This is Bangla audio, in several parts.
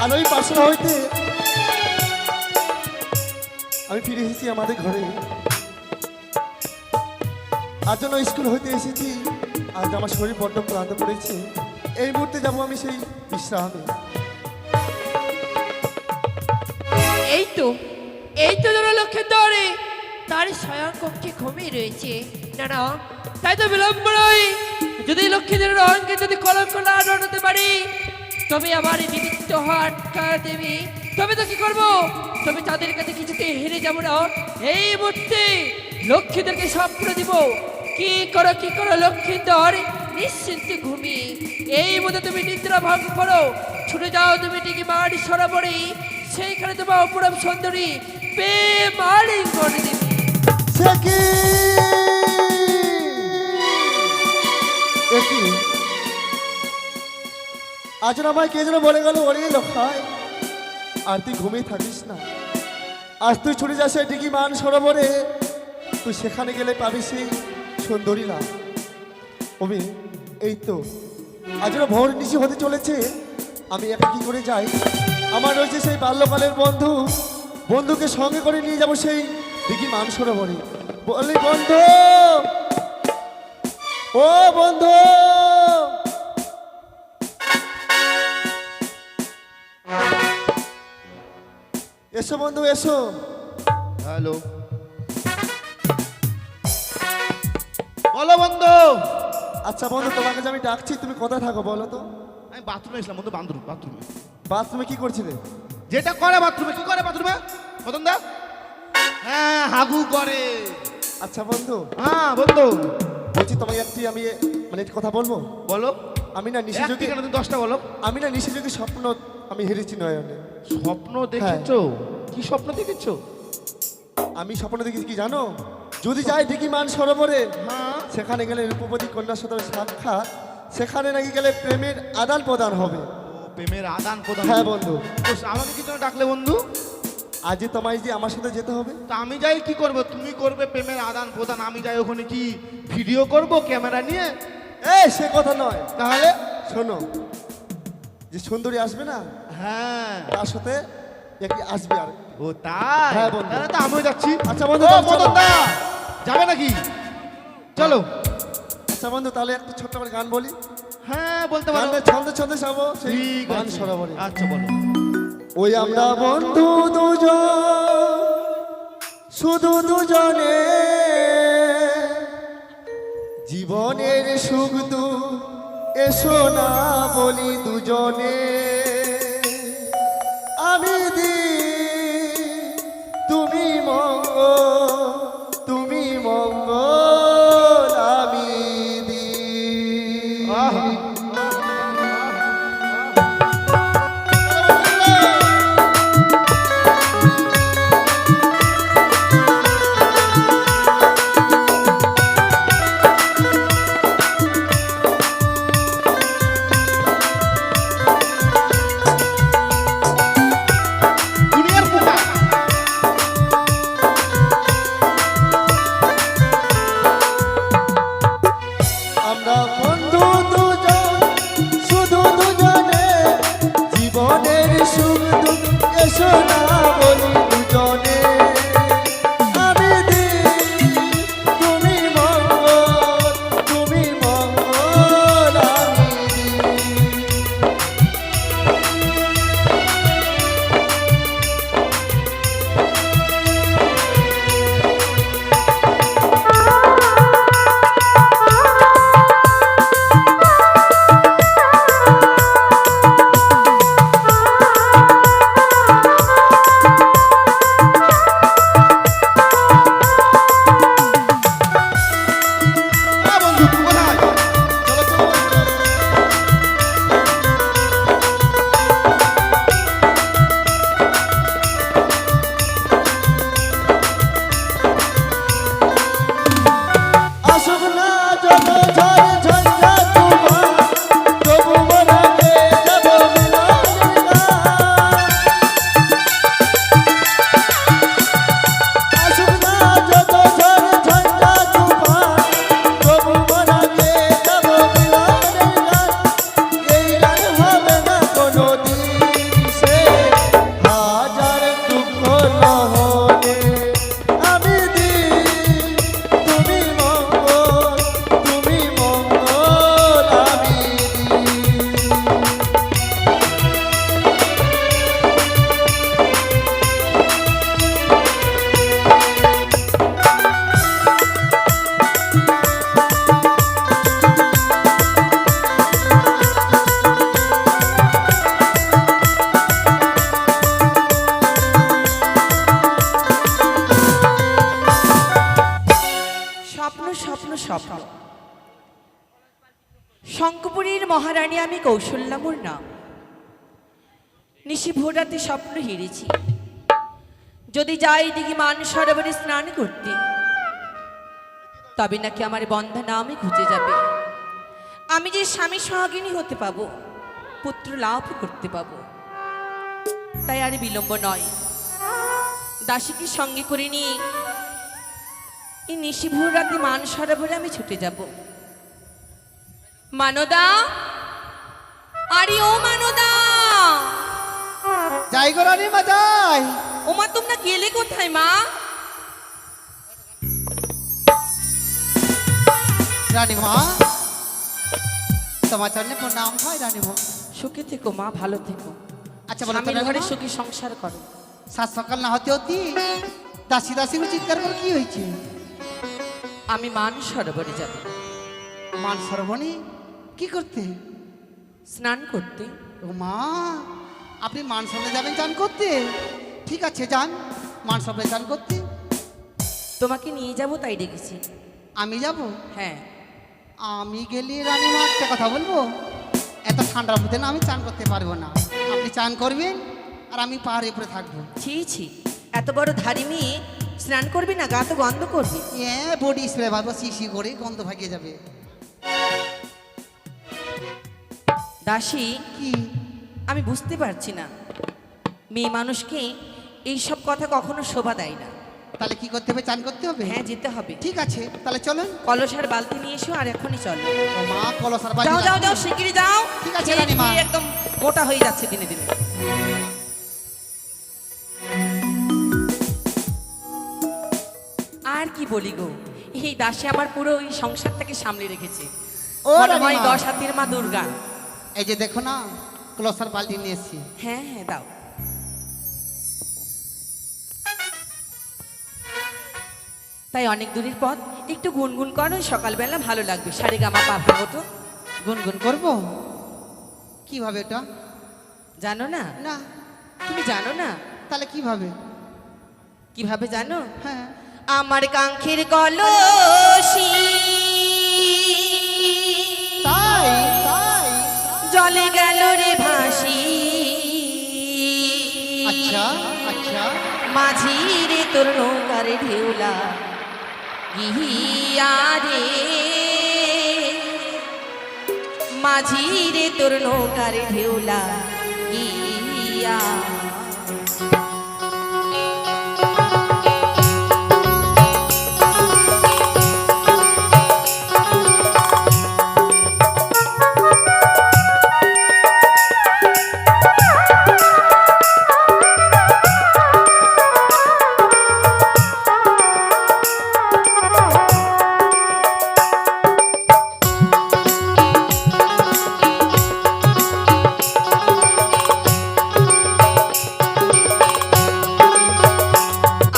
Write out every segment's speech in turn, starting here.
আর ওই পাশে হইতে আমি ফিরে এসেছি আমাদের ঘরে। আজ জন্য স্কুল হইতে এসেছি। আজ আমার শরীর বড্ড ক্লান্ত পড়েছে। এই মুহূর্তে যাবো আমি সেই বিশ্রামে। এই তো এই তো ধরো লক্ষ্যের দরে তার স্বয়ং কক্ষে ঘুমিয়ে রয়েছে। না না, তাই তো বিলম্ব নয়। যদি লক্ষ্মীদের অঙ্কে যদি কলঙ্ক না আনাতে পারি, তবে আমার এই নিমিত্ত হাট দেবী, তবে তো কি করবো? তবে তাদের কাছে কিছুতে হেরে যাবো না। এই মুহূর্তে লক্ষ্মীদেরকে সব করে দিব। কি করো লক্ষ্মীধর, নিশ্চিন্তে ঘুমি। এই মতো তুমি নিদ্রা ভঙ্গ করো, ছুটে যাও তুমি ঠিকই মারি সরাবরি। সেইখানে তোমার অপরাম সুন্দরী মারি করে দিবি। সে কি আজ আমায় কে যেন বলে গেল, ওরে লক্ষায় আর তুই ঘুমিয়ে থাকিস না। আজ তুই ছুটে যাস ডিগি মান সরোবরে। তুই সেখানে গেলে পাবি সেই সুন্দরী না। ওমি এই তো আজ ভোর নিশি হতে চলেছে। আমি একা কি করে যাই? আমার রয়েছে সেই বাল্যকালের বন্ধুকে সঙ্গে করে নিয়ে যাব সেই ডিগি মান সরোবরে। বলি বন্ধু, ও বন্ধু, এসো বন্ধু এসো। হ্যালো, বলো বন্ধু। আচ্ছা বন্ধু, তোমাকে যে আমি ডাকছি তুমি কোথায় থাকো বলো তো? আমি বাথরুমে এসলাম বন্ধু। বাথরুমে বাথরুমে কি করছিলে? যেটা করে বাথরুমে। কি করে বাথরুমে মদন দা? হ্যাঁ, হাগু করে। আচ্ছা বন্ধু, হ্যাঁ বন্ধু, বলছি তোমাকে আমি একটি কথা বলবো? বলো। আমি না নিশিযোগে, কেন তুমি 10টা বলো। আমি না নিশিযোগে স্বপ্ন আমি হেরেছি নয়নে। স্বপ্ন দেখেছো? কি স্বপ্ন দেখেছো? আমি স্বপ্ন দেখেছি কি জানো? যদি যাই ডিগি মান সরোবরে, হ্যাঁ, সেখানে গেলে রূপবতী কন্যার সাথে সাক্ষাৎ, সেখানে নাকি গেলে প্রেমের আদান প্রদান হবে। প্রেমের আদান প্রদান। হ্যাঁ বন্ধু। তো আমাকে কি জন্য ডাকলে বন্ধু? আজ তোমায় যে আমার সাথে যেতে হবে। তা আমি যাই কি করবো? তুমি করবে প্রেমের আদান প্রদান, আমি যাই ওখানে কি ভিডিও করব ক্যামেরা নিয়ে? সে কথা নয়। তাহলে শোনো, যে সুন্দরী আসবে না, হ্যাঁ, তার সাথে একটি আসবে। আর ও তাই? হ্যাঁ বন্ধু। তাহলে তো আমিও যাচ্ছি। আচ্ছা বন্ধু, ও তাহলে চলো। মদন দা যাবে নাকি? চলো। আচ্ছা বন্ধু, তাহলে একটা ছোট্ট করে গান বলি। হ্যাঁ বলতে পারো। গানটা ছন্দে ছন্দে যাবো সেই ঠিক মান আছে। সরোবরে। আচ্ছা বলো। ওই আমরা বন্ধু দুজন, শুধু দুজনে, জীবনের সুখ দুঃখ এসো না বলি দুজনে। আমি দি তুমি মঙ্গল আমি দি। আহা। স্বপ্ন স্বপ্ন স্বপ্ন। শঙ্কপুরীর মহারানী আমি কৌশল্যা মোর নাম। নিশি ভোরাতে স্বপ্ন হেরেছি, যদি যাই দিঘি মান সরোবরে স্নান করতে, তবে নাকি আমার বন্ধা নামই খুঁজে যাবে। আমি যে স্বামী সহাগিনী হতে পাবো, পুত্র লাভ করতে পাবো। তাই আর বিলম্ব নয়, দাসীকে সঙ্গে করে নিয়ে এই নিশিভোর রাতে মান সরোবরে আমি ছুটে যাব। মানদা, আরে ও মানদা, যাই গো রানীমা যাই। ও মা তোমরা গেলে কোথায় মা? রানীমা, তোমার চরণে প্রণাম হয় রানীমা। সুখে থেকো মা, ভালো থেকো। আচ্ছা বলো তো স্বামীর ঘরে রানীমা, সুখী সংসার করো। সাত সকাল না হতে হতে দাসী দাসী চিৎকার করে কি হয়েছে? আমি মান সরোবরে যাব, মান সরবণী কি করতে? স্নান করতে। ও মা, আপনি মান সরবণে যাবেন চান করতে? ঠিক আছে যান, মান সরবণে চান করতে। তোমাকে নিয়ে যাব তাই ডেকেছি। আমি যাব? হ্যাঁ। আমি গেলে রানীমা একটা কথা বলবো, এত ঠান্ডার মধ্যে না আমি চান করতে পারবো না। আপনি চান করবেন আর আমি পাহাড়ের উপরে থাকবো। ছি ছি, এত বড় ধারি মেয়ে স্নান করবি না? গা তো গন্ধ করবি। বডি স্প্রে ভাবো, শিশি করে গন্ধ ভাগিয়ে যাবে। দাসী, কি? আমি বুঝতে পারছি না, মেয়ে মানুষকে এইসব কথা কখনো শোভা দেয় না। তাহলে কি করতে হবে? চান করতে হবে? হ্যাঁ, যেতে হবে। ঠিক আছে তাহলে চলেন। কলসার বালতি নিয়ে এসো আর এখনই চলো। ও মা, কলসার যাও যাও যাও, শিগগিরি যাও। ঠিক আছে খেয়ে রানীমা। খেয়ে একদম মোটা হয়ে যাচ্ছে দিনে দিনে। আর কি বলি গো, এই দাসী আমার পুরো এই সংসারটাকে সামলে রেখেছে। ও মনে হয় রানীমা। 10 হাতের মা দুর্গা। এই যে দেখো না, কলসার বালতি নিয়ে এসেছি। হ্যাঁ হ্যাঁ, দাও। তাই অনেক দূরের পথ, একটু গুনগুন করো, সকালবেলা ভালো লাগবে। সারে গামা পাপা ওঠো। গুনগুন করবো? কিভাবে এটা? জানো না? না। তুমি জানো না? তাহলে কিভাবে? কিভাবে জানো? হ্যাঁ। আমার কাঙ্ক্ষের কলসি তাই তাই। জলে গেল রে ভাসি, আচ্ছা আচ্ছা। মাঝি রে তোর নৌকার ঢেউলা গিয়া রে, মাঝি রে তোর নৌকার ঢেউলা গিয়া।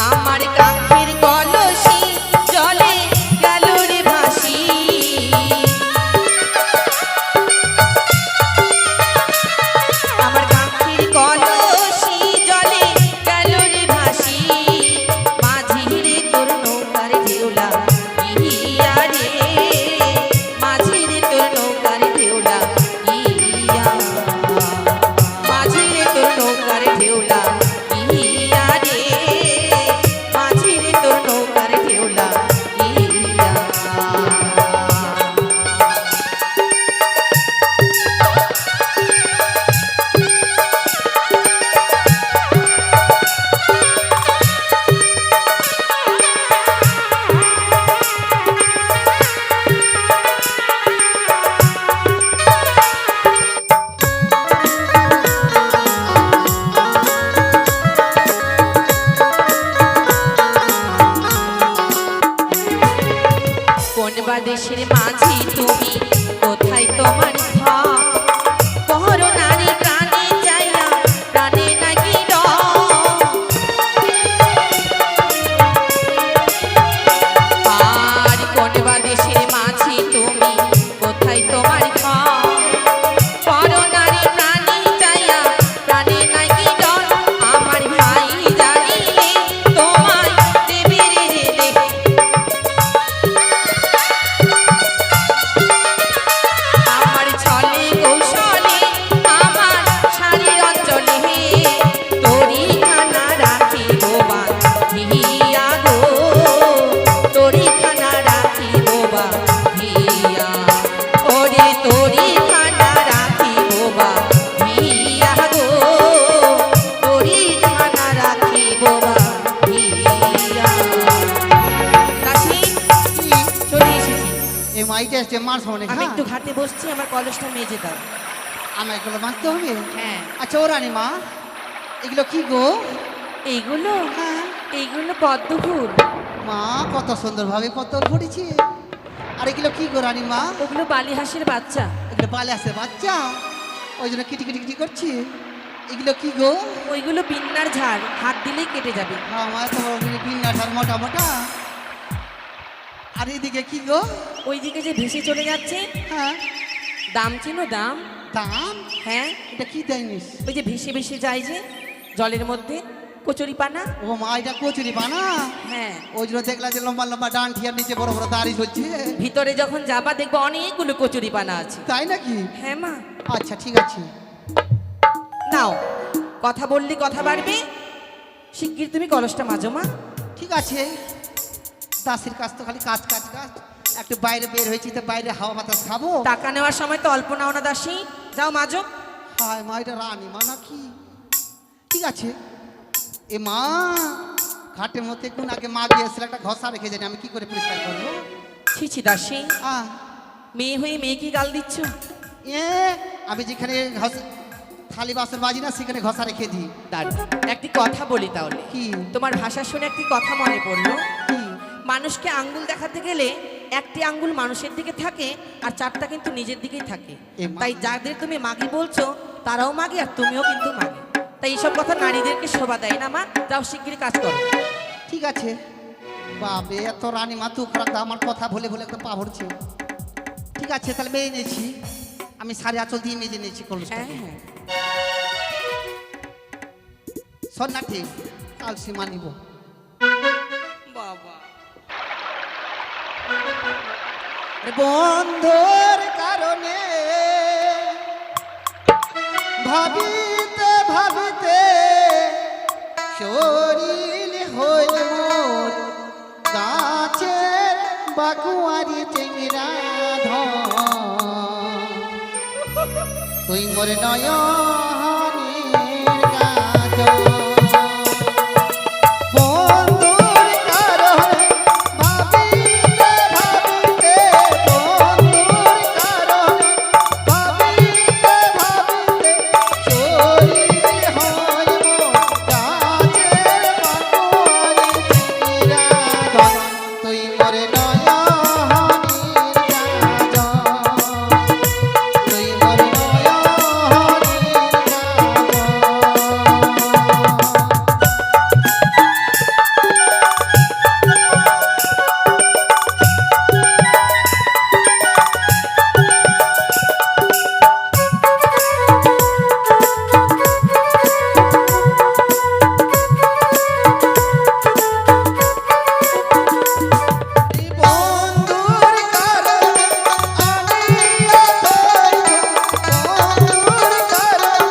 আমার কাঙ্ক্ষের কলসি জলে গেল রে ভাসি, আমার কাঙ্ক্ষের কলসি জলে গেল রে ভাসি, মাঝি রে তোর নৌকার ঢেউলা গিয়া রে, মাঝি রে তোর নৌকার ঢেউলা গিয়া, মাঝি রে তোর নৌকার ঢেউলা গিয়া রে, মাঝি রে তোর নৌকার ঢেউলা গিয়া। কোন বা দেশের মাঝি তুমি, কোথায় তোমার ঘর? পহর নারী প্রাণে চাইয়া প্রাণে নাকি ডর। আর কোন বা দেশের মাঝি তুমি, কোথায় তোমার ঘর? পহর নারী প্রাণে চাইয়া প্রাণে নাকি ডর। আমার ভাই জানিলে তোমায় দেবে রে রে। এই মাইটা এসছে মার সামনে আমি একটু ঘাটে বসছি, আমার কলসটা মেজে দাও। আমার এগুলো মারতে হবে। হ্যাঁ। আচ্ছা ও রানীমা, এগুলো কি গো? এইগুলো হ্যাঁ। এইগুলো পদ্ম ফুল। মা কত সুন্দরভাবে পদ্ম ফুটেছে। আর এগুলো কি গো রানীমা? ওগুলো বালি হাঁসের বাচ্চা। এগুলো পালে আসে বাচ্চা, ওই জন্য কিটি কিটি কিটি করছি। এগুলো কি গো? ওইগুলো বিন্নার ঝাড়, হাত দিলেই কেটে যাবে। আমার তো বিন্যাসার মোটা মোটা। আর এদিকে কি গো? ওইদিকে যে ভেসে চলে যাচ্ছে, হ্যাঁ। দাম চিনো দাম? দাম? হ্যাঁ, এটা কি দেয়নিস? ওই যে ভেসে ভেসে যায় যে জলের মধ্যে, কচুরি পানা। ও মা, এটা কচুরি বানা। হ্যাঁ, ওই জন্য দেখলা যে লম্বা লম্বা ডান্ঠিয়ার নিচে বড় বড় দাড়ি হচ্ছে। ভিতরে যখন যাবা দেখবো অনেকগুলো কচুরি পানা আছে। তাই নাকি? হ্যাঁ মা। আচ্ছা ঠিক আছে। নাও, কথা বললে কথা বাড়বে। শিগগির তুমি কলসটা মাজো মা। ঠিক আছে। দাসির কাজ তো খালি কাজ কাজ কাজ। একটু বাইরে বের হয়েছি তো বাইরে হাওয়া বাতাস খাবো। টাকা নেওয়ার সময় তো অল্প নাও না দাসী। যাও মাজো। হায় মা, এটা রানী মা নাকি? ঠিক আছে। এ মা, ঘাটের মধ্যে কোন আগে মা গিয়েছিল, একটা ঘষা রেখে জানি, আমি কি করে পরিষ্কার করবো? ছিছি দাসী, মেয়ে হয়ে মেয়ে কি গাল দিচ্ছ? এ আমি যেখানে থালি বাসন বাজি না সেখানে ঘষা রেখে দিই। দাঁড়, একটি কথা বলি তাহলে। কি? তোমার ভাষা শুনে একটি কথা মনে পড়লো। কি? মানুষকে আঙ্গুল দেখাতে গেলে একটি আঙ্গুল মানুষের দিকে থাকে আর চারটা কিন্তু নিজের দিকেই থাকে। এ মা। তাই যাদের তুমি মাগি বলছো তারাও মাগি আর তুমিও কিন্তু মাগি। তাই এইসব কথা নারীদেরকে শোভা দেয় না মা। যাও শিগগিরই কাজ করো। ঠিক আছে। বাবে এত রানী মা তুই আমার কথা বলে বলে একটা পা ভরছে। ঠিক আছে, তাহলে মেয়ে নিয়েছি আমি, সারি আঁচল দিয়ে মেজে নিয়েছি কলসটা। হ্যাঁ হ্যাঁ, সন্ন্যাঠি কাল সীমা নিব। বাবা বন্ধুর কারণে ভাবিতে ভাবিতে শরীর হইল মোর গাছের বাকুয়ারি টেঙ্গিরা ধন। তুই মোর নয়নের কাজল। বন্ধুর কারণে ভাবিতে ভাবিতে, বন্ধুর কারণে ভাবিতে ভাবিতে শরীর হয় মোর গাছের বাকুয়ারি টেঙ্গিরা ধন। তুই মোর নয়নের কাজল। তুই মোর নয়নের কাজল। বন্ধুর কারণে আমি বন্ধুর কারণে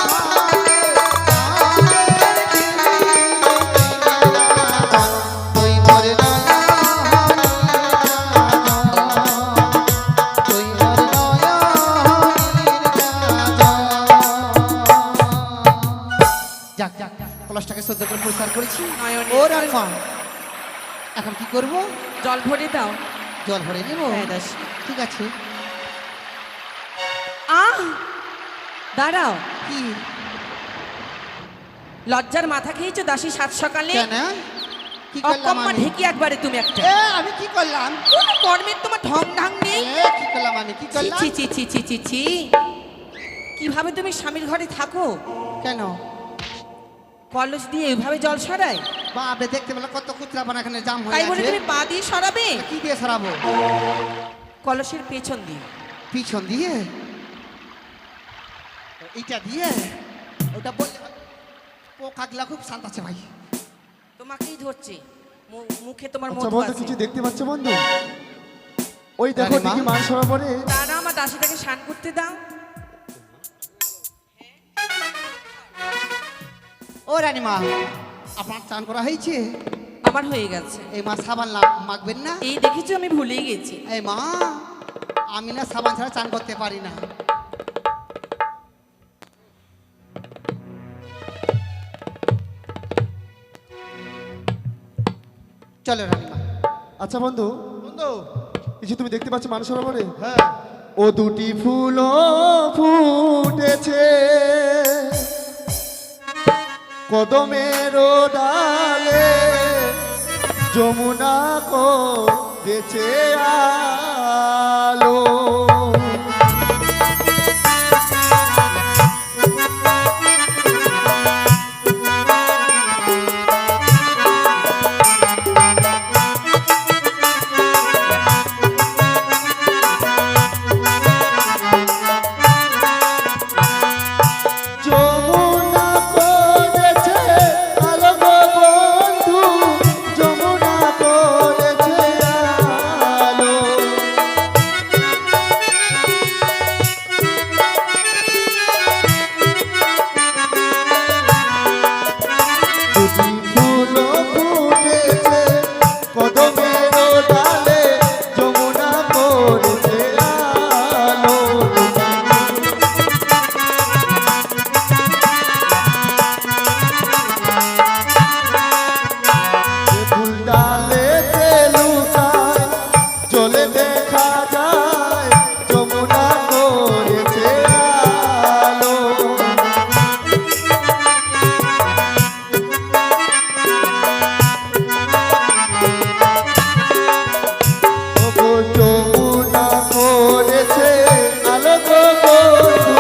আমি তুই মোর তুই মোর যাক যাক, কলসটাকে সহ্য করে পরিষ্কার করেছি। নয়নের ও রানী মা, এখন কি করব? জল ভরে দাও। জল ভরে নেব? হ্যাঁ দাসী। ঠিক আছে। আহ, দাঁড়াও। কি? লজ্জার মাথা খেয়েছো দাসী সাত সকালে? কেন? কি করলাম অকম্মা আমি? ঢেকি একবারে তুমি একটা। আমি কি করলাম? কোনো কর্মের তোমার ঢং ঢাং নেই। কি করলাম আমি? কি ছি করলাম? ছি ছি ছি ছি ছি ছি। কিভাবে তুমি স্বামীর ঘরে থাকো? কেন? কলস দিয়ে এইভাবে জল সরায়? বাপরে, দেখতে পেলে কত কুচরা বানা এখানে জাম হয়ে তাই বলে আছে। তুমি পা দিয়ে সরাবে? কি দিয়ে সরাবো? কলসের পেছন দিয়ে। পিছন দিয়ে? এইটা দিয়ে? ওটা বললে পোকাগুলা খুব শান্ত আছে ভাই। তোমাকেই ধরছে, মুখে তোমার আচ্ছা মধু বন্ধু, আছে। কিছু দেখতে পাচ্ছ বন্ধু? ওই দেখো আরে মা। দেখি মান সরোবরে তারা আমার দাসীটাকে স্নান করতে দাও। ও রানীমা, আপনার চান করা হয়েছে? আমার হয়ে গেছে। এই মা সাবান মাখবেন না? এই দেখেছো, আমি ভুলেই গেছি। এই মা, আমি না সাবান ছাড়া চান করতে পারি না। চলো রানীমা। আচ্ছা বন্ধু, বন্ধু কিছু তুমি দেখতে পাচ্ছ মান সরোবরে? হ্যাঁ ও দুটি ফুল ফুটেছে কদমের ডালে, যমুনা করেছে আলো। যমুনা করেছে আলো গো বন্ধু, যমুনা করেছে আলো। দুটি ফুল ফুটেছে কদমের ডালে, যমুনা করেছে আলো। যে ফুল ডালেতে লুকায় জলে দেখা যায়, যমুনা করেছে আলো। ওগো যমুনা করেছে আলো গো বন্ধু,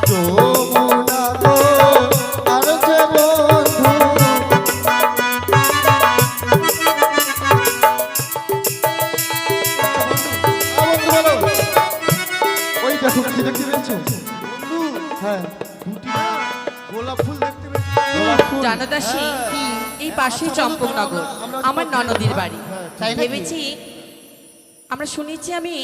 যমুনা গো করেছে বন্ধু। ওই দেখো কি দেখতে পেয়েছো? বন্ধু হ্যাঁ, দুটি না গোলাপ ফুল দেখতে পেয়েছি। গোলাপ ফুল। জানো দাসী, এই পাশেই চম্পকনগর আমার ননদির বাড়ি। তাই নাকি? ভেবেছি, আমরা শুনেছি আমি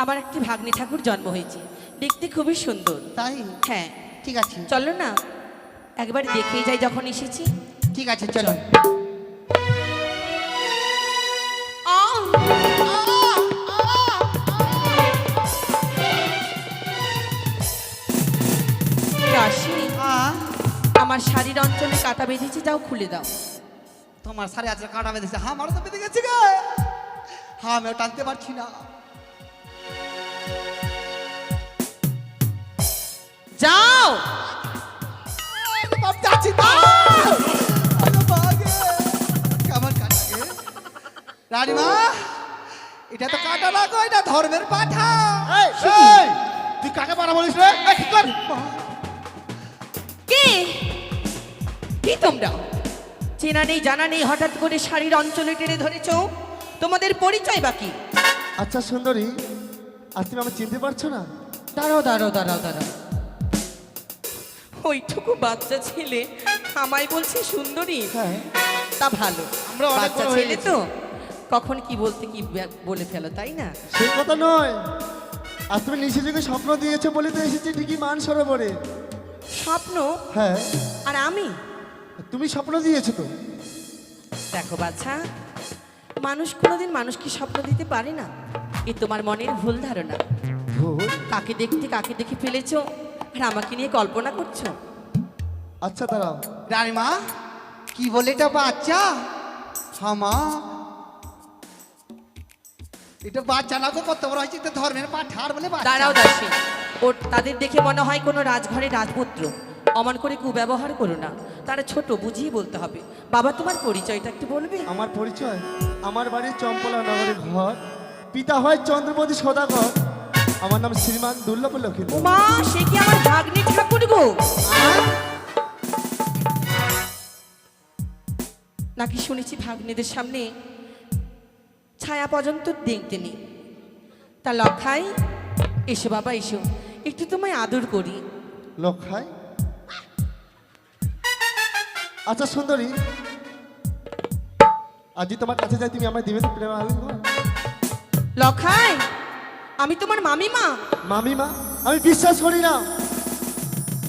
আমার একটি ভাগ্নি ঠাকুর জন্ম হয়েছে, দেখতে খুবই সুন্দর। তাই? হ্যাঁ, ঠিক আছে, চলো না একবার দেখেই যাই যখন এসেছি। ঠিক আছে চলো। দাসী, আহ, আমার শাড়ির অঞ্চলে কাটা বেঁধেছে, যাও খুলে দাও। তোমার সারে আছে কাটা বেঁধেছে, হ্যাঁ আমারও তো বেঁধে গেছে গে। হ্যাঁ আমিও টানতে পারছি না। যাও। বাপ যাচ্ছি তো। আরে বাগে, কেমন কাটা গে? রানীমা, এটা তো কাটা না গো, এটা ধর্মের পাঠা। এই, তুই কাকে পারা বলিস রে? এই, ঠিক কর। কে কি তোমরা? চেনা নেই জানা নেই, হঠাৎ করে শাড়ির অঞ্চলে টেনে ধরেছ, তোমাদের পরিচয় বাকি? আচ্ছা সুন্দরী, আজ তুমি আমাকে চিনতে পারছো না? দাঁড়াও দাঁড়াও দাঁড়াও দাঁড়াও, ওইটুকু বাচ্চা ছেলে আমায় বলছে সুন্দরী? হ্যাঁ। তা ভালো, আমরা অনেক বাচ্চা বড় হয়ে ছেলে গেছি। তো কখন কি বলতে কি বলে ফেলো, তাই না? সেই কথা নয়, আজ তুমি নিশে যুগে স্বপ্ন দিয়েছো বলে তো এসেছি ঠিকই মান সরোবরে। স্বপ্ন? হ্যাঁ, আর আমি? তুমি স্বপ্ন দিয়েছো তো। দেখো বাচ্চা, মানুষ কোনোদিন মানুষকে স্বপ্ন দিতে পারে না, এ তোমার মনের ভুল ধারণা। ভুল? কাকে দেখে ফেলেছো আর আমাকে নিয়ে কল্পনা করছো। আচ্ছা দাঁড়াও, রানীমা, কি বলে এটা বাচ্চা? হামা, এটা বাচ্চা না গো, কত বড় হয়েছে, এটা ধর্মের পাঠার বলে বাচ্চা। দাঁড়াও দাসী, ওর তাদের দেখে মনে হয় কোনো রাজঘরে রাজপুত্র। অমন করে কুব্যবহার করো না, তারা ছোট, বুঝিয়ে বলতে হবে। বাবা, তোমার পরিচয়টা একটু বলবে? আমার পরিচয়, আমার বাড়ি চম্পলা নগরের ঘর, পিতা হয় চন্দ্রপতি সদাগর, আমার নাম শ্রীমান দুর্লভ লক্ষ্মী। উমা, সে কি আমার ভাগ্নি ঠাকুর গো? নাকি শুনেছি ভাগ্নেদের সামনে ছায়া পর্যন্ত দেখতে নেই। তা লক্ষাই, এসো বাবা এসো, একটু তোমায় আদর করি। লক্ষাই? আচ্ছা সুন্দরী, আজই তোমার কাছে যাই, তুমি আমায় দিবে তো প্রেম আলিঙ্গন? লক্ষাই, আমি তোমার মামিমা। মামিমা? আমি বিশ্বাস করি না,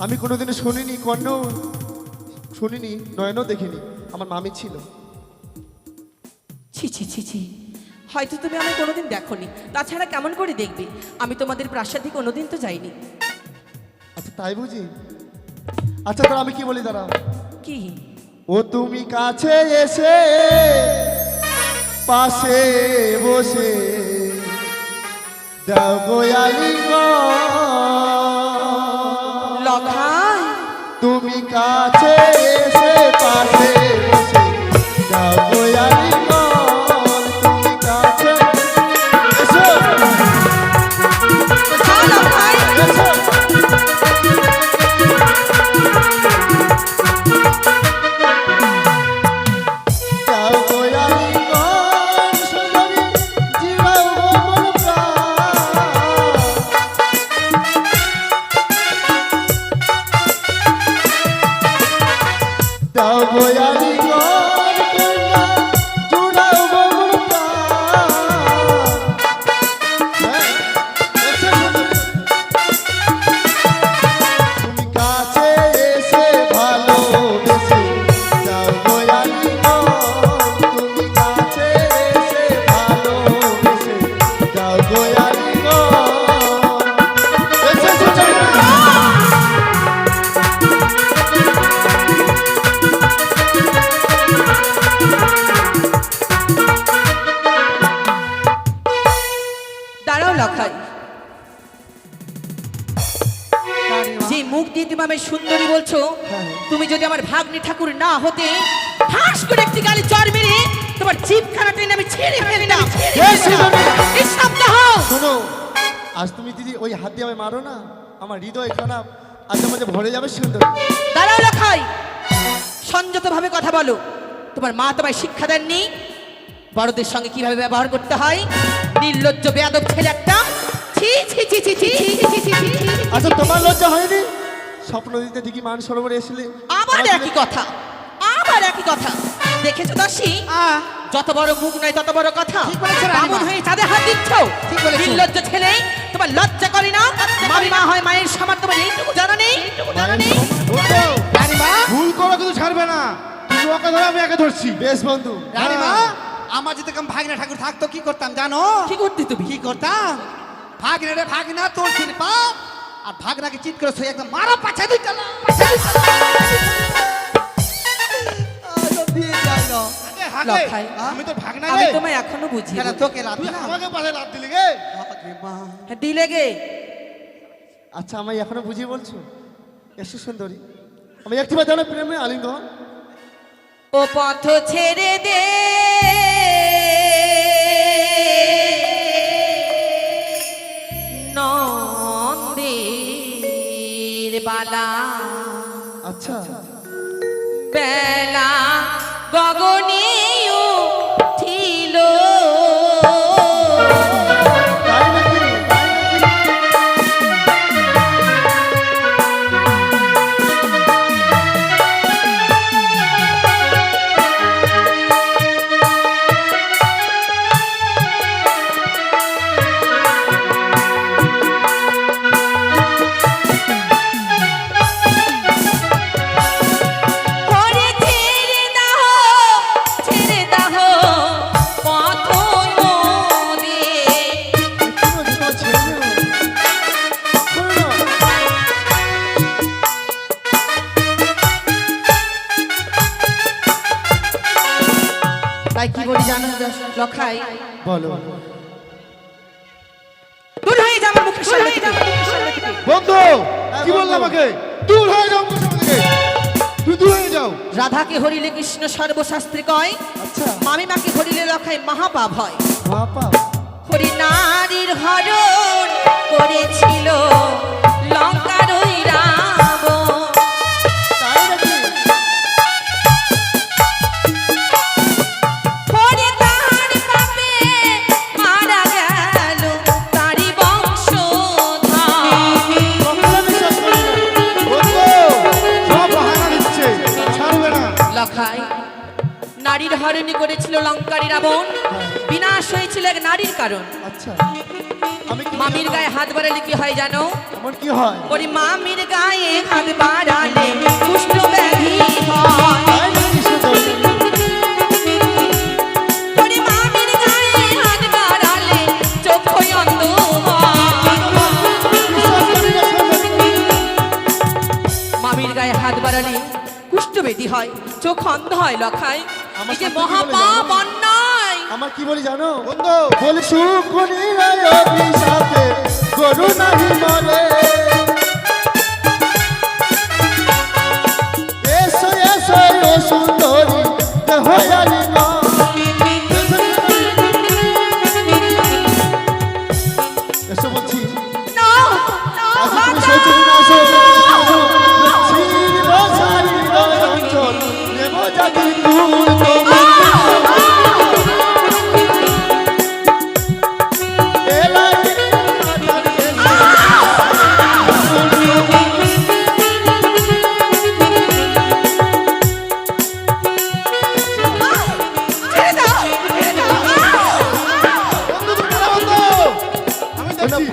আমি কোনোদিনও শুনিনি, কর্ণও শুনিনি, নয়নও দেখিনি আমার মামি ছিল। ছি ছি ছি ছি, হয়তো তুমি আমায় কোনোদিন দেখোনি, তাছাড়া কেমন করে দেখবে? আমি তোমাদের প্রাসাদে কোনোদিন তো যাইনি। আচ্ছা তাই বুঝি? আচ্ছা তাহলে আমি কি বলি দাঁড়া, কি? ও তুমি কাছে এসে পাশে বসে দাও গো আলিঙ্গন। লখাই, তুমি কাছে এসে পাশে বসে দাও গো আলিঙ্গন। তুমি কাছে এসো হ্যাঁ লখাই, এসো। দাও গো আলিঙ্গন সুন্দরী, জীবাও গো মন প্রাণ। দাও গো আলিঙ্গন কন্যা, জুড়াও গো মন প্রাণ। হ্যাঁ, এসো সুন্দরী। তুমি কাছে এসে ভালোবেসে দাও গো আলিঙ্গন। তুমি কাছে এসে ভালোবেসে দাও গো আলিঙ্গন। এসো সুন্দরী। দাঁড়াও লখাই। রানীমা, যে মুখ দিয়ে তুমি আমায় সুন্দরী বলছো, হ্যাঁ। তুমি যদি আমার ভাগ্নি ঠাকুর না হতে, ঠাস করে একটি গালি চড় মেরে তোমার জিভখানা টেনে আমি ছেড়ে ফেলি না। এ সুন্দরী। নিঃশব্দ হও। শোনো, আজ তুমি যদি ওই হাত দিয়ে আমায় মারো না, আমার হৃদয় খানা আজ আমাদের ভরে যাবে সুন্দর। দাঁড়াও লখাই, সংযত ভাবে কথা বলো। তোমার মা তোমায় শিক্ষা দেননি বড়দের সঙ্গে কিভাবে ব্যবহার করতে হয়? নির্লজ্জ বেয়াদব ছেলে একটা। ছি ছি ছি ছি ছি ছি ছি ছি ছি। আচ্ছা তোমার লজ্জা হয়নি? স্বপ্ন দিতে ঠিকই মান সরোবরে এসেছিলে। আবার একই কথা, আবার একই কথা। দেখেছো দাসী, যত বড় মুখ নয় তত বড় কথা। ঠিক বলেছো রানীমা। বামুন হয়ে চাঁদে হাত দিচ্ছ। ঠিক বলেছো। নির্লজ্জ ছেলে, তোমার লজ্জা করে না? মামি মা হয়, মায়ের সমান তোমার এইটুকু জানা নেই? জানা নেই? বন্ধু, রানীমা, ভুল করো কিন্তু ছাড়বে না। তুমি ওকে ধরো, আমি একে ধরছি। বেশ বন্ধু। রানীমা, হ্যাঁ। আমার যদি কেমন ভাগনা ঠাকুর থাকতো কি করতাম জানো? কি করতে তুমি? কি করতাম? ভাগনা রে ভাগনা, তোর ছিল পাপ, আর ভাগনাকে চিৎ করে শুয়ে একদম মারা পাছা দুইটা না, পাছা দুইটা না। দিয়ে যায় না। আগে হাগে, লখাই, আমি তো ভাগ না আমি রে। তোমায় এখনো বুঝি। কেন তোকে লাভ তুই দিলাম? আমাকে পাশে লাভ দিলি গে। বাবারে মা। দিলে গে। আচ্ছা আমায় এখনো বুঝিয়ে বলছো? এসো সুন্দরী, আমি একটিবার জানো প্রেমে আলিঙ্গন। ও পথ ছেড়ে দে, নন্দের বালা আচ্ছা বেলা গগনে উঠিল। তাই নাকি? ওরে ছেড়ে দাও পথ মোরে। কি বলছো? তোমার ছেলে মেয়ে? শোনো না। তাই কি বলি জানো লখাই? বলো। দূর হয়ে যা আমার মুখের সামনে থেকে। বন্ধু, কি বন্ধু। বললো আমাকে? দূর হয়ে যাও আমার সামনে থেকে। তুই দূর হয়ে যাও। রাধাকে হরিলে কৃষ্ণ সর্বশাস্ত্রে কয়, আচ্ছা মামিমাকে হরিলে লখাই মহাপাপ হয়। বাপা, হরি নারীর হরণ করেছিল লঙ্কার ওই রাবণ। তাই নাকি? হরি তার পাপে মারা গেল তারি বংশধর। কখনো বিশ্বাস করি না। বন্ধু, সব বাহানা দিচ্ছে, ছাড়বে না। লখাই, নারীর হরণি করেছিল লঙ্কারী রাবণ, বিনাশ হয়েছিল এক নারীর কারণ। আচ্ছা আমি কি মামির গায়ে হাত বাড়ালে কি হয় জানো? এমন কি হয়? ওরে মামির গায়ে হাত বাড়ালে কুষ্ঠ ব্যাধি হয়। তাই নাকি সুন্দরী? ওরে মামির গায়ে হাত বাড়ালে চক্ষু অন্ধ হয়। বিশ্বাস করি না সুন্দরী। মামির গায়ে হাত বাড়ালে কুষ্ঠবেদী হয়, চোখ অন্ধ হয় লখায়। আমার এই যে সাথে কি বলে মহাপাপ জানো? অন্যায়। আমার কি বলি জানো বন্ধু বলি সুখনি অভিশাপে গরু নাহি মরে এসো এসো ও সুন্দরী দেহ জানি না এসো বলছি না, না, আজ তুমি বাঁচাও! সহ্য করে আসো আসো ছিড় বসারি রঞ্চল নেব জাতি দূর তোমার ছেড়ে দাও, ছেড়ে দাও। বন্ধু তুমি না বন্ধু আমি দেখছি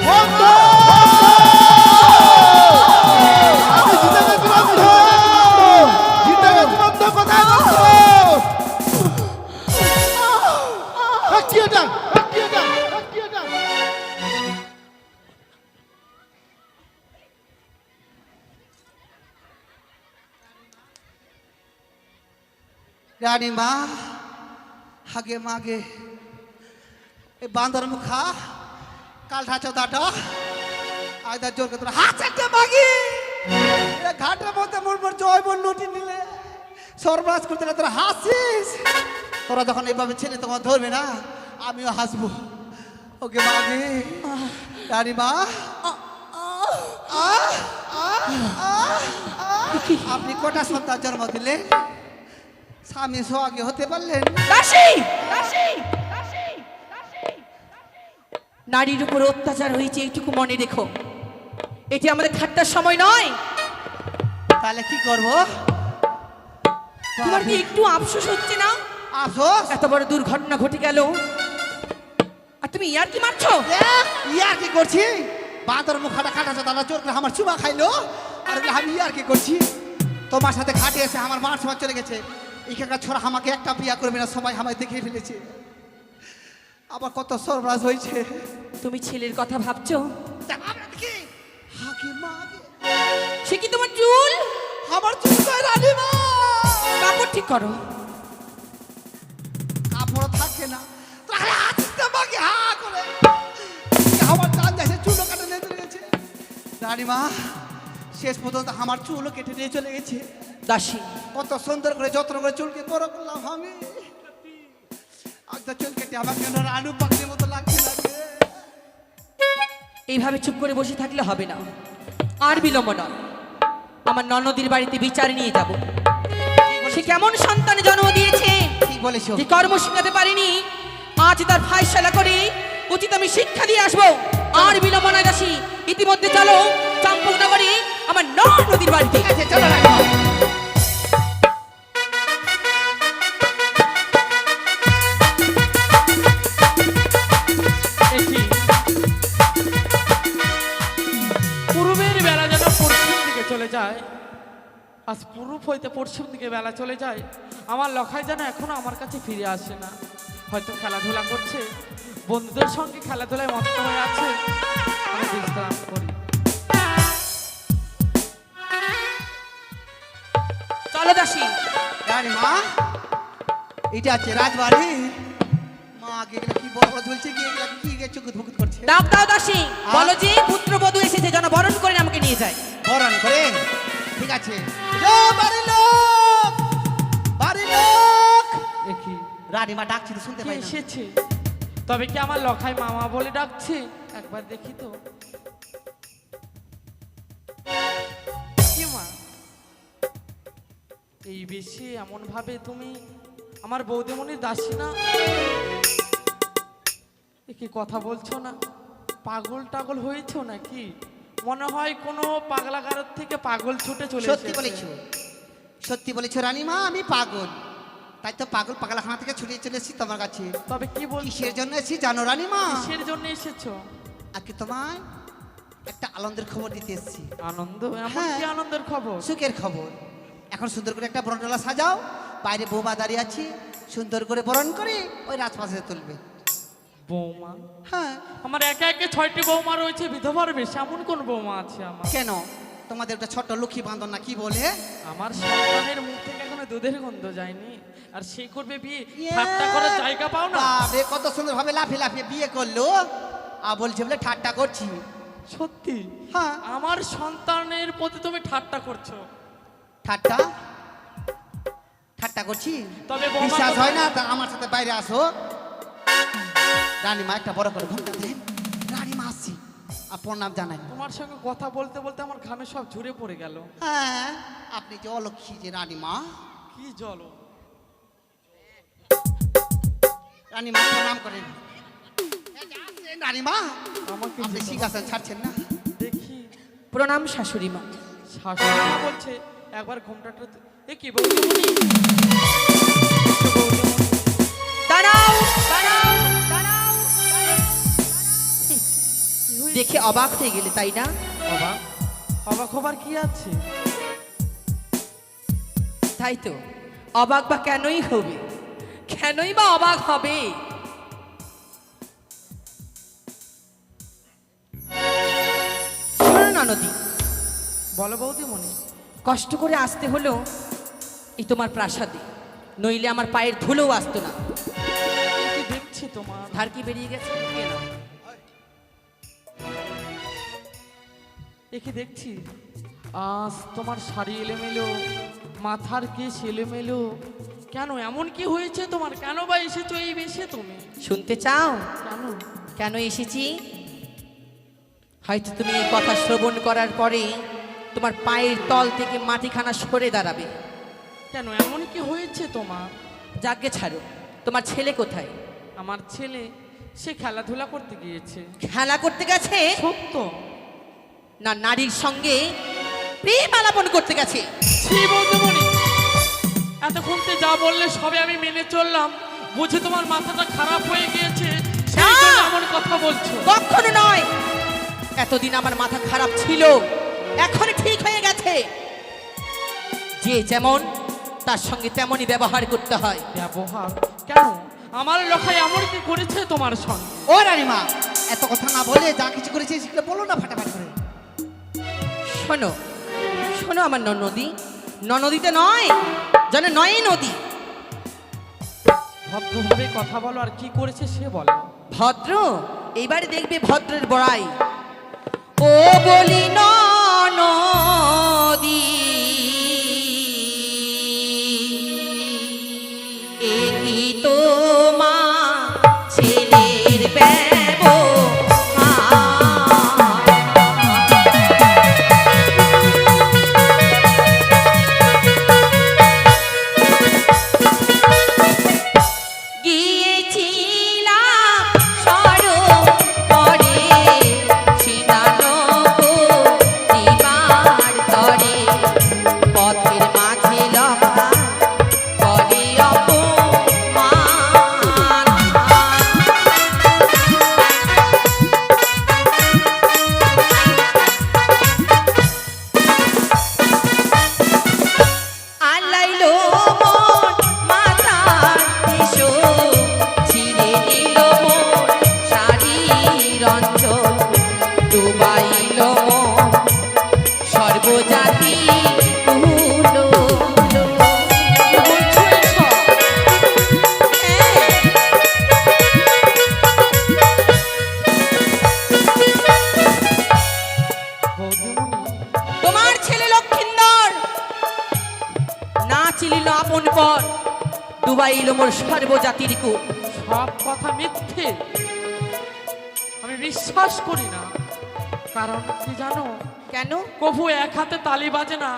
বন্ধু আমি জিতে গেছি বন্ধু জিতে গেছি বন্ধু কোথায় বন্ধু কি এটা কি এটা কি এটা রানী মা হাগে মাগে এই বান্দর মুখা কাল ঠাচো দাটা আয়দা জোর করে তোরা হাত চারটে মাগি এরা ঘাটের মধ্যে মোর মোর জয় বল লুটি নিলে সর্বনাশ করতে না তোরা হাসিস তোরা যখন এইভাবে ছেলে তোমার ধরবে না আমিও হাসবো ওকে মাগে রানী মা আপনি কটা সন্তান জন্ম দিলে স্বামী সোহাগে হতে পারলেন দাসী, দাসী, দাসী, দাসী। নারীর উপর অত্যাচার হয়েছে এইটুকু মনে রেখো। এটি আমাদের ঠাট্টার সময় নয়। তাহলে কি করব তোমার কি একটু আফসোস হচ্ছে না? আফসোস এত বড় দুর্ঘটনা ঘটে গেল আর তুমি ইয়ার কি মারছো? ইয়ার কি করছি বাঁদর মুখাটা কাটাছে তারা চোর করে আমার চুমা খাইলো আর বলে আমি ইয়ার কি করছি তোমার সাথে খাটে এসে আমার মার সময় চলে গেছে এখানকার ছোড়া আমাকে একটা বিয়া করবে না সবাই আমায় দেখে ফেলেছে আবার কত সর্বনাশ হয়েছে তুমি ছেলের কথা ভাবছো? হাগে মাগে সে কি তোমার চুল? আমার চুল কই রানী মা কাপড় ঠিক করো। কাপড় থাকে না তাহলে হাতটা মাগে হা করে আমার চাঁদ দেশে চুলও কাটে নিয়ে চলে গেছে রানী মা শেষ পর্যন্ত আমার চুলও কেটে নিয়ে চলে গেছে দাসী, কত সুন্দর করে যত্ন করে চুলকে বড় করলাম আমি আচ্ছা চুল কেটে আমাকে রানু পাখির মতো লাগছে লাগে এইভাবে চুপ করে বসে থাকলে হবে না। আর বিলম্ব নয়, আমার ননদীর বাড়িতে বিচার নিয়ে যাব। সে কেমন সন্তানে জন্ম দিয়েছে ঠিক বলেছো যে কর্ম শিখাতে পারিনি, আজ তার ফায়সালা করে উচিত আমি শিক্ষা দিয়ে আসবো। আর বিলম্ব নয় দাসী, ইতিমধ্যে চলো চম্পক নগরী আমার নদীর বাড়িতে। ঠিক আছে চলো রানী মা। একই পূর্বের বেলা যেন পশ্চিম দিকে চলে যায়, আজ পূর্ব হইতে পশ্চিম দিকে বেলা চলে যায়। আমার লখাই যেন এখনো আমার কাছে ফিরে আসে না। হয়তো খেলাধুলা করছে, বন্ধুদের সঙ্গে খেলাধুলায় মত্ত হয়ে আছে। আমি বিশ্রাম করি। চলো দাসী। রানী মা এটা আছে রাজবাড়ি মা আগে এগুলো কি বড় বড় ঝুলছে কি এগুলো কি চুকুত ফুকুত করছে ডাক দাও দাসী, বলো যে পুত্রবধূ এসেছে যেন বরণ করে আমাকে নিয়ে যায়। বরণ করে ঠিক আছে এ বাড়ির লোক বাড়ির লোক একই রানী মা ডাকছি তো শুনতে কে পাই না এসেছে? তবে কি আমার লখাই মামা বলে ডাকছে? একবার দেখি তো। কি মা, এই বেশি এমন ভাবে তুমি আমার বৌদিমণির দাসী না? এ কি কথা বলছো না? পাগল টাগল হয়েছো নাকি? মনে হয় কোনো পাগলাগারদ থেকে পাগল ছুটে চলে সত্যি এসেছে। বলেছো, সত্যি বলেছো রানীমা, আমি পাগল। তাই তো পাগলাখানা থেকে ছুটে চলে এসেছি তোমার কাছে। তবে কি বলছো? কিসের জন্য এসেছি জানো রানীমা? কিসের জন্য এসেছো? আজকে তোমায় একটা আনন্দের খবর দিতে এসেছি। আনন্দ? এমন হ্যাঁ। কি আনন্দের খবর? সুখের খবর। এখন সুন্দর করে একটা বরণডালা সাজাও, বাইরে বৌমা দাঁড়িয়ে আছি, সুন্দর করে বরণ করে ওই রাজপাশে তুলবে। বৌমা? হ্যাঁ। আমার একে একে 6টি বৌমা রয়েছে, বিধবার বেশ। এমন কোন বৌমা আছে আমার? কেন তোমাদের একটা ছোট্ট লক্ষ্মী বান্ধব না কি বলে? আমার সন্তানের মুখ থেকে এখনো দুধের গন্ধ যায়নি, আর সে করবে বিয়ে? ইয়ে! ঠাট্টা করার জায়গা পাও না? বাবে, কত সুন্দর ভাবে লাফিয়ে লাফিয়ে বিয়ে করলো, আর বলছে বলে ঠাট্টা করছি। সত্যি? হ্যাঁ। আমার সন্তানের প্রতি তুমি ঠাট্টা করছো? ঠাট্টা ঠাট্টা করছি? তবে বৌমা বিশ্বাস কোথায়? হয় না? তা আমার সাথে বাইরে আসো। রানীমা একটা বড় করে ঘুমটা দেন। রানীমা আসছি, আর প্রণাম জানাই। তোমার সঙ্গে কথা বলতে বলতে আমার ঘামে সব ঝরে পড়ে গেল। হ্যাঁ, আপনি যে অলক্ষী যে রানীমা। কি জল? রানীমা প্রণাম করেন। রানীমা আমাকে আপনি যেতে শিখাচ্ছেন, ছাড়ছেন না। দেখি। প্রণাম শাশুড়ি মা। শাশুড়ি মা বলছে একবার ঘুমটাটা এ কি বৌদিমণি? দাঁড়াও দাঁড়াও দাঁড়াও। দেখে অবাক হয়ে গেলে তাই না? অবাক? অবাক হবার কি আছে? তাই তো, অবাক বা কেনই হবে, কেনই বা অবাক হবে? শোনো না নদী, বলো বৌদিমণি। কষ্ট করে আসতে হলো এই তোমার প্রাসাদে, নইলে আমার পায়ের ধুলোও আসতো না। কি দেখছি তোমার? ধার কি বেরিয়ে গেছে? এ নাও। এ কি দেখছি? আজ তোমার শাড়ি এলোমেলো, মাথার কেশ এলোমেলো। কেন, এমন কি হয়েছে তোমার? কেন বা এসেছো এই বেশে তুমি? শুনতে চাও কেন? কেন এসেছি? হয়তো তুমি এই কথা শ্রবণ করার পরে তোমার পায়ের তল থেকে মাটিখানা সরে দাঁড়াবে। কেন, এমন কি হয়েছে তোমার? যাকে ছাড়ো, তোমার ছেলে কোথায়? আমার ছেলে সে খেলাধুলা করতে গিয়েছে। খেলা করতে গেছে সত্য? না নারীর সঙ্গে প্রেম আলাপন করতে গেছে? ছি বৌদিমণি, এতক্ষণ তো যা বললে সবে আমি মেনে চললাম, বুঝে তোমার মাথাটা খারাপ হয়ে গিয়েছে সেই জন্য এমন কথা বলছো? কখনো নয়, এতদিন আমার মাথা খারাপ ছিল, এখন ঠিক হয়ে গেছে। যে যেমন তার সঙ্গে তেমনই ব্যবহার করতে হয়। ব্যবহার? কেন, আমার লোকাই এমন কি করেছে তোমার সঙ্গে? ও রানীমা, এত কথা না বলে যা কিছু করেছে সেগুলো বলো না ফাটাফাটি করে। শোনো শোনো আমার ননদী, ননদীতে নয় যেন নয় নদী। ভদ্রভাবে কথা বলো, আর কি করেছে সে বলো। ভদ্র? এইবারে দেখবে ভদ্রের বড়াই। ও বলি নদী, এই তোমা ছেলের গিয়েছিলাম সরব করে ছিনালো দিবার তরে, পথের মাঝে লখা করে অপমান। আলাইলো মোর মাথার এসো, ছিঁড়ে নিল মোর শাড়ির অঞ্চল, ডুবাইল মোর সর্বজাতি কুলো। বলছো এসব? বৌদিমণি, তোমার ছেলে লক্ষিন্দর না চিলিল আপন পর, ডুবাইল মোর সর্বজাতির কূপ। সব কথা মিথ্যে, আমি বিশ্বাস করি না। কারণ কি জানো? কেন? কভু এক হাতে তালি বাজে না।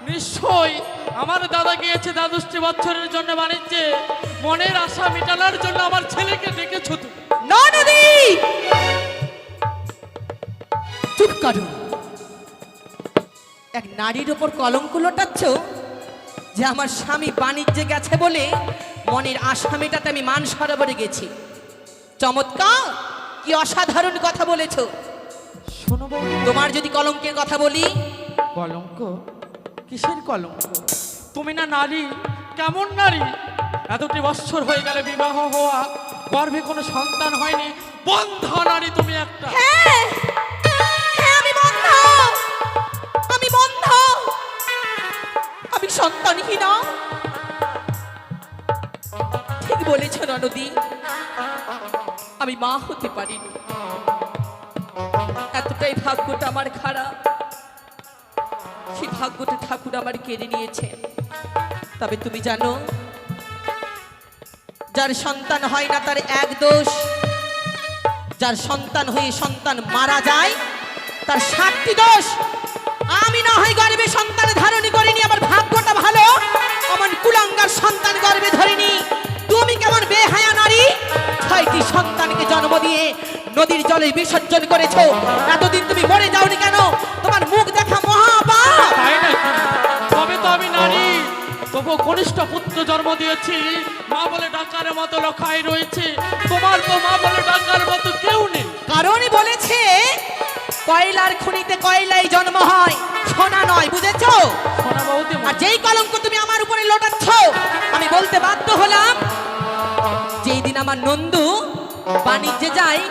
নিশ্চয়ই আমার দাদা গিয়েছে দ্বাদশটি বছরের জন্য বাণিজ্যে, মনের আশা মেটানোর জন্য আমার ছেলেকে ডেকেছো তুমি। নদী চুপ করো, এক নারীর ওপর কলঙ্ক লোটাচ্ছ যে আমার স্বামী বাণিজ্যে গেছে বলে মনের আশা মেটাতে আমি মান সরোবরে গেছি। চমৎকার, কি অসাধারণ কথা বলেছো। শোনো বৌদি, তোমার যদি কলঙ্কের কথা বলি, কলঙ্ক? কিসের কলঙ্ক? তুমি না নারী? কেমন নারী? এতটি বৎসর হয়ে গেলে বিবাহ হওয়া, গর্ভে কোনো সন্তান হয়নি, বন্ধা নারী তুমি একটা। হ্যাঁ হ্যাঁ, আমি বন্ধ, আমি বন্ধ, আমি সন্তানহীনা। ঠিক বলেছ ননদী, আমি মা হতে পারিনি, এতটাই ভাগ্যটা আমার খারাপ। সেই ভাগ্যটা ঠাকুর আমার কেড়ে নিয়েছে। তবে তুমি জানো, যার সন্তান হয় না তার এক দোষ, যার সন্তান হয়ে সন্তান মারা যায় তার 7টি দোষ। আমি না হয় গর্ভে সন্তান ধারণই করিনি, আমার ভাগ্যটা ভালো, আমার কুলাঙ্গার সন্তান গর্ভে ধরিনি। তুমি কেমন বেহায়া নারী, 6টি সন্তানকে জন্ম দিয়ে নদীর জলে বিসর্জন করেছো। এতদিন তুমি মরে যাওনি কেন? তোমার মুখ দেখা মহাপাপ। তাই নাকি? তবে তো আমি নারী, তবু কনিষ্ঠ পুত্র জন্ম দিয়েছি, মা বলে ডাকার মতো লখাই রয়েছে। তোমার তো মা বলে ডাকার মতো কেউ নেই। কারণই বলেছে কয়লার খনিতে কয়লাই জন্ম হয়, সোনা নয়, বুঝেছো? শোনা বৌদি, আর যেই কলঙ্ক তুমি আমার উপরে লোটাচ্ছ, আমি বলতে বাধ্য হলাম, যেই দিন আমার নন্দু বাণিজ্যে যায়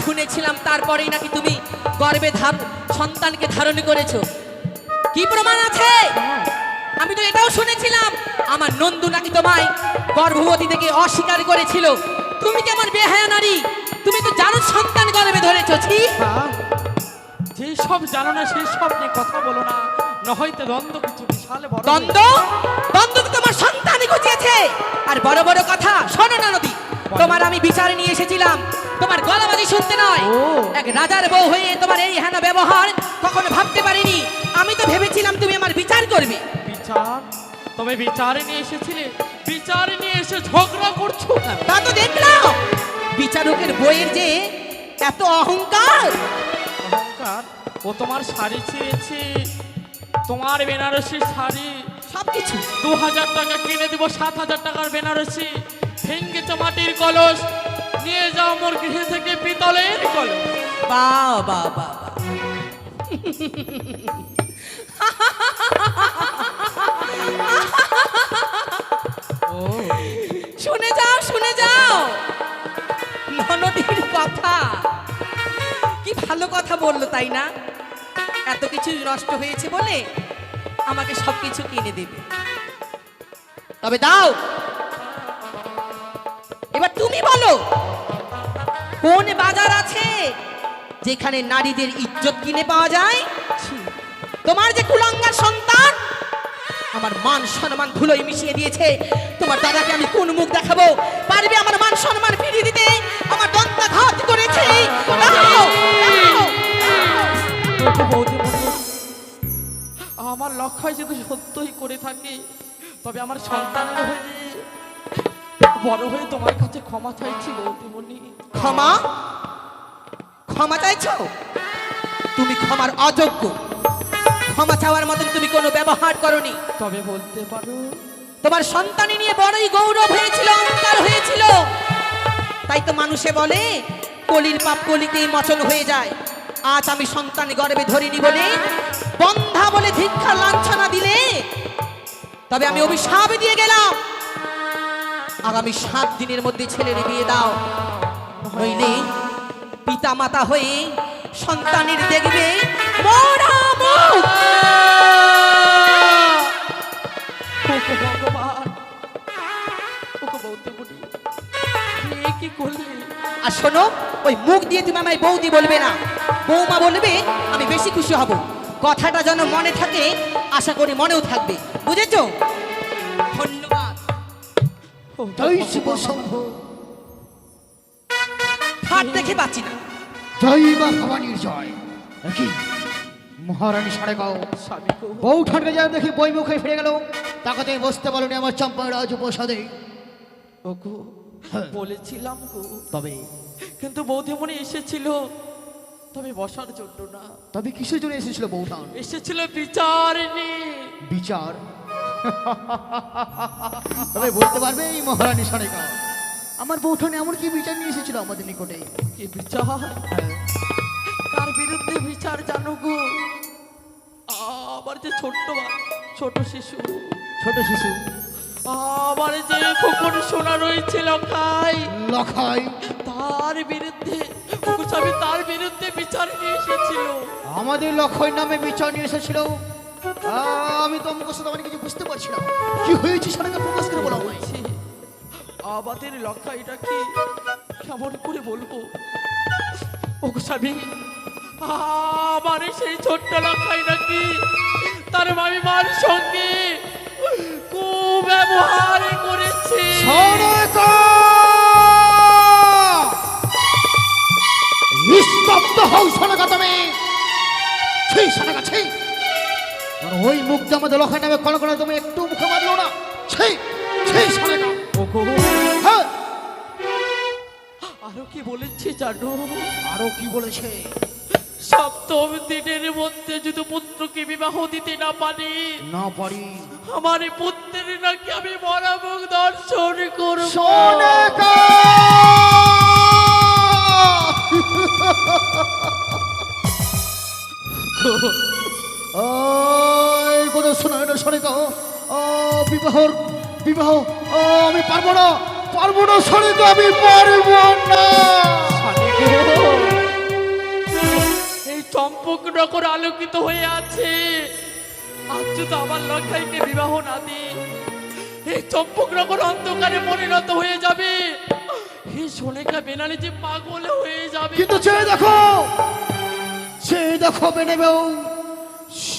শুনেছিলাম তারপরেই নাকি তুমি গর্ভে সন্তানকে ধারণ করেছো। কি প্রমাণ আছে? আমি তো এটাও শুনেছিলাম আমার নন্দু নাকি তোমায় গর্ভবতী থেকে অস্বীকার করেছিল। তুমি কেমন বেহায়া নারী, তুমি তো জানো সন্তান গর্ভে ধরেছো। ছি, যেই সব জানো না সেই সব নিয়ে কথা বলো না, নহয়তো দ্বন্দ্ব কিছু বিশাল বড়। দ্বন্দ্ব? দ্বন্দ্ব তো তোমার সন্তানই ঘটিয়েছে। আর বড় বড় কথা শোনো না নদী, তোমার আমি বিচারে নিয়ে এসেছিলাম, তোমার গলাবাজি শুনতে নয়। ও। এক রাজার বউ হয়ে তোমার এই হেনা ব্যবহার কখনো ভাবতে পারিনি। আমি তো ভেবেছিলাম তুমি আমার বিচার করবে। বিচার? তবে বিচারে নিয়ে এসেছিলে, বিচারে নিয়ে এসে ঝগড়া করছো কেন? তা তো দেখলাম, বিচারকের বইয়ের যে এত অহংকার। অহংকার? ও তোমার শাড়ি ছিঁড়েছে, তোমার বেনারসি শাড়ি সবকিছু 2000 টাকা কিনে দিব, 7000 টাকার বেনারসি ভেঙ্গেছে মাটির কলস, নিয়ে যাও মোর গৃহে থেকে পিতলের কলস। বাহ বাহ বাহ বাহ। ও শুনে যাও, শুনে যাও ননদীর কথা। কি ভালো কথা বললো, তাই না? এত কিছু নষ্ট হয়েছে বলে আমাকে সবকিছু কিনে দেবে। তবে দাও, এবার তুমি বলো কোন বাজার আছে যেখানে নারীদের ইজ্জত কিনে পাওয়া যায়? তোমার যে কুলাঙ্গার সন্তান আমার মান সম্মান ধুলোয় মিশিয়ে দিয়েছে, তোমার দাদাকে আমি কোন মুখ দেখাবো? পারবে আমার মান সম্মান ফিরিয়ে দিতে? আমার দন্তাঘাত করেছে। দাও, দাও। দেখো বৌদি বন্ধু, আমার লক্ষ্য যদি সত্যই করে থাকি, তবে আমার সন্তানের হয়ে বড় হয়ে তোমার কাছে ক্ষমা চাইছি বৌদিমণি। ক্ষমা? ক্ষমা চাইছো? তুমি ক্ষমার অযোগ্য। ক্ষমা চাওয়ার মতন তুমি কোনো ব্যবহার করনি। তবে বলতে পারো তোমার সন্তানি নিয়ে বড়ই গৌরব হয়েছিল, অহংকার হয়েছিল। তাই তো মানুষে বলে কলির পাপ কলিতেই মোচন হয়ে যায়। আজ আমি সন্তান গর্ভে ধরিনি বলে, বন্ধা বলে ধিক্ষার লাঞ্ছনা দিলে, তবে আমি অভিশাপ দিয়ে গেলাম, আগামী 7 দিনের মধ্যে ছেলের বিয়ে দাও, নইলে পিতা মাতা হয়ে সন্তানের দেখবে মরা মুখ। ভগবান, ওকে বৌদিমণি এ কি করলে? আর শোনো, ওই মুখ দিয়ে তুমি আমায় বৌদি বলবে না, বৌমা বলবে, আমি বেশি খুশি হব। কথাটা যেন মনে থাকে, আশা করি মনেও থাকবে, বুঝেছো? ধন্যবাদ। জয় শিব শম্ভু, হাত দেখে পাচ্ছি না। জয় মা ভবানীর জয়। কি মহারানী সাড়ে গাও স্বামী গো, বউ ঠান্ডা যায় দেখি বই মুখে ফিরে গেল, তাকে তুমি বসতে পারো আমার চম্পার রাজ প্রসাদে। ওগো হ্যাঁ। বলেছিলাম গো, তবে কিন্তু বৌদিমণি এসেছিল, তবে বসার জন্য না, তবে কিসের জন্য এসেছিল বৌঠান? এসেছিল বিচার নিয়ে। বিচার? তবে বলতে পারবে এই মহারানী সরেকা আমার বৌঠান এমন কি বিচার নিয়ে এসেছিল আমাদের নিকটে? কি বিচার? কার বিরুদ্ধে বিচার জানো গো? আবার যে ছোট শিশু, ছোট শিশু আবার যে খোকন সোনা রয়েছে লখাই, লখাই তার বিরুদ্ধে স্বামী তার বিরুদ্ধে বিচার নিয়ে এসেছিল। আমাদের লক্ষয় নামে বিচার নিয়ে এসেছিল। আমি তো মুখস্থ তেমন কিছু বুঝতে পারছি না, কি হয়েছে সেটাকে প্রকাশ করে বলা হয়। বলছি, আমাদের লখাইটা কি কেমন করে বলবো ও স্বামী, আমার সেই ছোট্ট লখাই নাকি তার মামিমার সঙ্গে কুব্যবহার করেছে। নিস্তব্ধ হও শোনাকা তুমি। সেই শোনাকা সেই ওই মুখটা আমাদের লখাই নামে কোনো কোনো তুমি একটু মুখে বাঁধলো না। সেই সেই শোনাকা হ্যাঁ আরো কি বলেছে জানো? আরো কি বলেছে? সপ্তম দিনের মধ্যে যদি পুত্রকে বিবাহ দিতে না পারি, না পারি আমার পুত্রের নাকি আমি মরামুখ দর্শন করব। শোনাকা ওই কথা শোনা এটা শোনাকা বিবাহ বিবাহ আমি পারবো না, পারবো না শোনাকা, আমি পারবো না। এই চম্পকনগর আলোকিত হয়ে আছে, আজ যদি আমার লখাইকে বিবাহ না দিই, এই চম্পকনগর অন্ধকারে পরিণত হয়ে যাবে। এই সোনেকা বেনালি যে পাগল হয়ে যাবে। কিন্তু চেয়ে দেখো বেনেবেও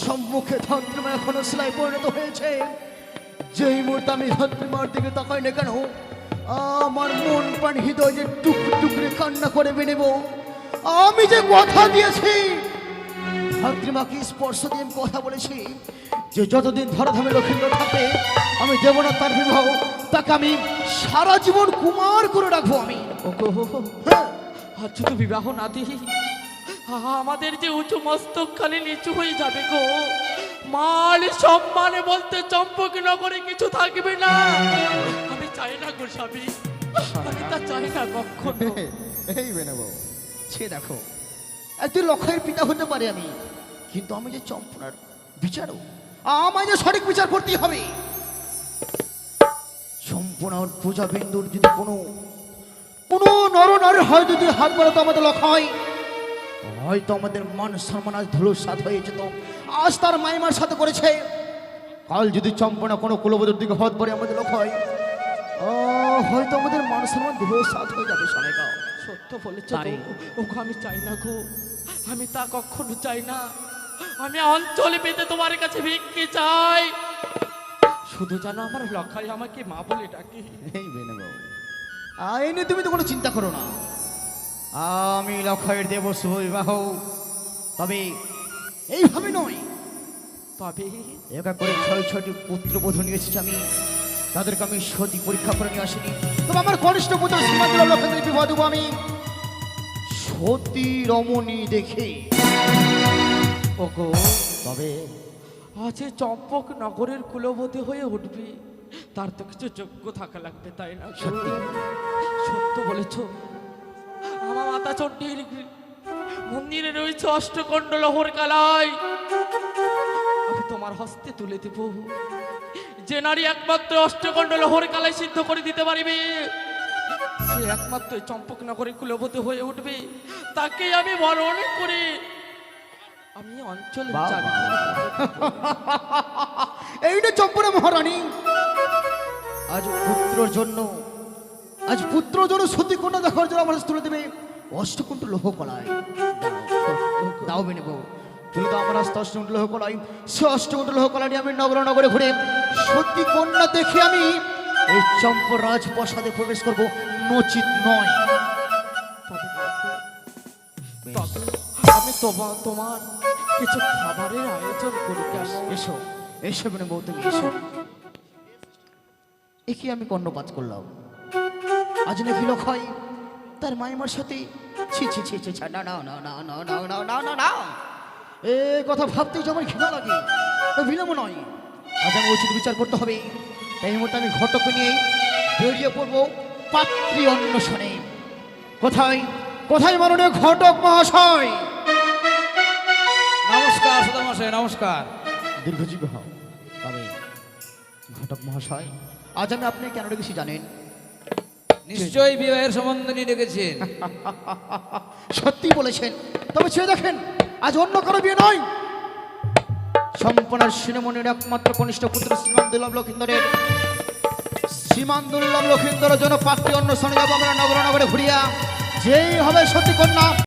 সম্মুখে ধন্ত্রমা এখনো সেলাই পরিণত হয়েছে। যেই মুহূর্তে আমি ধন্ত্রমার দিকে তাকাই না কেন, আমার মন প্রাণ হৃদয় যে টুক টুকরে কান্না করে বেনেব। আমি যে কথা দিয়েছি, ধন্ত্রমাকে স্পর্শ দিয়ে আমি কথা বলেছি যে যতদিন ধরাধামে লক্ষ্মীন্দর থাকবে আমি দেব না তার বিবাহ, তাকে আমি সারা জীবন কুমার করে রাখবো আমি। হ্যাঁ আজ যদি বিবাহ না দিই, আমাদের যে উঁচু মস্তক খালি নিচু হয়ে যাবে গো। মাল সম্মানে বলতে চম্পকনগরে কিছু থাকবে না। আমি চাই না গো স্বামী, আমি তা চাই না কখনো। এই বেনেব সে দেখো একদিন লক্ষ্যের পিতা হতে পারে আমি, কিন্তু আমি যে চম্পনার বিচারক, আমায় যে সঠিক বিচার করতেই হবে। চম্পনার পূজা বিন্দুর যদি কোনো নর নারী হয় যদি হাত বাড়াতো আমাদের লক্ষ্য হয়তো আমাদের মান সম্মান আজ ধুলোসাৎ হয়ে যেত। আজ তার মাইমার সাথে করেছে, কাল যদি চম্পনা কোনো কুলবদের দিকে হাত বাড়ে আমাদের লক্ষ্য হয়তো আমাদের মান সম্মান ধুলোসাৎ হয়ে যাবে। শোনেগা সত্য বলেছ ওগো, আমি চাই না গো, আমি তা কখনো চাই না। আমি অঞ্চলে পেতে তোমার কাছে ভিক্ষে চাই, শুধু জানো আমার লখাই আমাকে মা বলে ডাকি। এই বেনেব এই নিয়ে তুমি তো কোনো চিন্তা করো না, আমি লক্ষ্যের দেব শুভ বিবাহ। তবে এইভাবে নয়, তবে একা করে 6-6টি পুত্রবধূ নিয়ে এসেছি আমি, তাদেরকে আমি সতী পরীক্ষা করে নিয়ে আসিনি। তবে আমার কনিষ্ঠ পুত্র সীমান্ত লক্ষ্যের বিবাহ দেবো আমি সতী রমণী দেখে। ওগো, তবে আজ চম্পক নগরের কুলবতী হয়ে উঠবি, তার তো কিছু যোগ্য থাকা লাগবে, তাই না? সত্যি সত্য বলেছ। আমার মাতা চণ্ডীর মন্দিরে রয়েছে অষ্টকণ্ড লহর কালাই, আমি তোমার হস্তে তুলে দেব। যে নারী একমাত্র অষ্টকণ্ড লহর কালাই সিদ্ধ করে দিতে পারিবে, সে একমাত্র চম্পক নগরে কুলবতী হয়ে উঠবে। তাকে আমি বরণ করে আমি অঞ্চল এই না চম্পনা মহারানী, আজ পুত্রর জন্য সতী কন্যা দেখার জন্য আমার তুলে দেবে অষ্টকুণ্ড লোহ কলাই। দাও বেনেব তুলে দাও আমার হস্তে অষ্টকুণ্ড লোহ কলাই। সে অষ্টকুণ্ড লোহ কলাই নিয়ে আমি নগরে ঘুরে সতী কন্যা দেখে আমি এই চম্পর রাজপ্রাসাদে প্রবেশ করব, নচিত নয়। আমি তোমার কিছু খাবারের আয়োজন করে এসো এসো বেনেব, তুমি এসো। এ কি আমি কর্ণপাত করলাম? আজ নাকি লক্ষ্য তার মাইমার সাথে ছি ছি ছি ছি ছি, না না না না না না না না না না এ কথা ভাবতেই যে আমার ঘৃণা লাগে বিলম্ব নয়, আজ আমি উচিত বিচার করতে হবে। এই মুহূর্তে আমি ঘটককে নিয়ে বেরিয়ে পড়বো পাত্রী অন্বেষণে। কোথায় কোথায় মাননীয় ঘটক মহাশয়? নমস্কার সদামশাই, নমস্কার। দীর্ঘজীবী হও। তবে ঘটক মহাশয়, আজ আমি আপনি কেন রেখেছি জানেন? নিশ্চয়ই বিবাহের সম্বন্ধ নিয়ে রেখেছেন। সত্যি বলেছেন। তবে চেয়ে দেখেন, আজ অন্য কারো বিয়ে নয়, সম্পূর্ণ শিরোমণির একমাত্র কনিষ্ঠ পুত্র শ্রীমান দুর্লভ লক্ষিন্দরের। শ্রীমান দুর্লভ লক্ষিন্দরের জন্য পাত্রী অন্বেষণে যাবো আমরা নগরে ঘুরিয়া। যেই হবে সত্যি কন্যা